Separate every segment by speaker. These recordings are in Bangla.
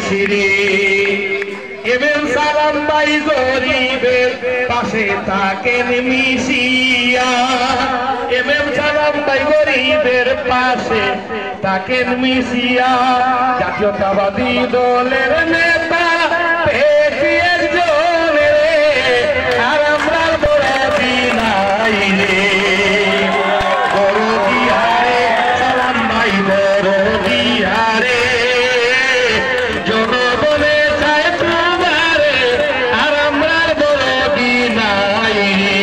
Speaker 1: শিশিরে এমএম সালাম ভাই গরিবের পাশে থাকেন মিশিয়া এমএম সালাম ভাই গরিবের পাশে থাকেন মিশিয়া জাতীয়তাবাদী দলের নেতা পেয়েছি একজন রে আর আমরা বড় বিনাই রে দরদিয়ারে সালাম ভাই দরদিয়ারে জনগণে চায় তোমারে আর আমরা বড় বিনাই রে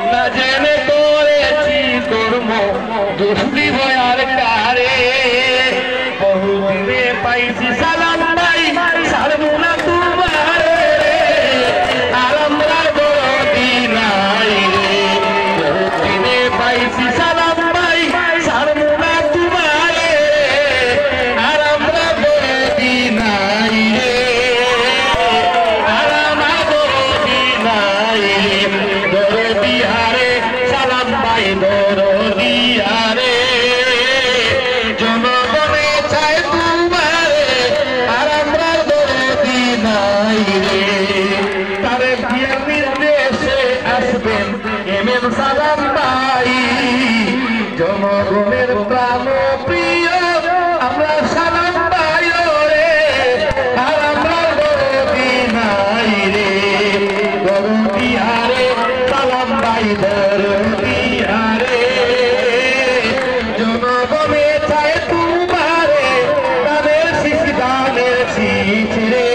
Speaker 1: না জেনে করেছি কর্ম দুষ্টি ভয়ার কারে বহুদিনে পাইছি সালাম ভাই সারবো না তোমারে আর আমরা বড় বিনাই রে বহুদিনে পাইছি সালাম ভাই সারবো না তোমারে আর আমরা বড় বিনাই রে আর আমরা বড় বিনাই রে দরদিয়ারে সালাম ভাই দরদিয়ারে জনগণে চায় তোমারে আর আমরা দরদি নাই রে তারে বিয়ের নির্দেশে আসবেন এমএম সালাম ভাই জনগণের প্রাণ প্রিয় আমরা সালাম ভাই রে আর আমরা দরদি নাই রে দরদিয়ারে সালাম ভাই দরদিয়ারে জনগণে চায় তোমারে তাদের শিশি দানের শীষ রে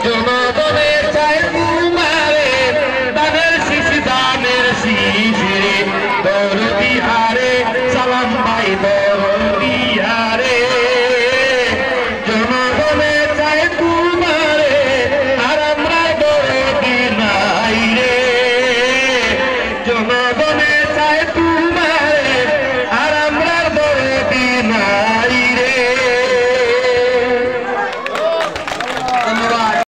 Speaker 1: জনগণে চায় তোমারে তাদের শিশি দানের শীষ রে দরদিয়ারে সালাম ভাই দরদিয়ারে জনগণে চায় তোমারে আর আমরা দরদি নাই রে জনগণে চায়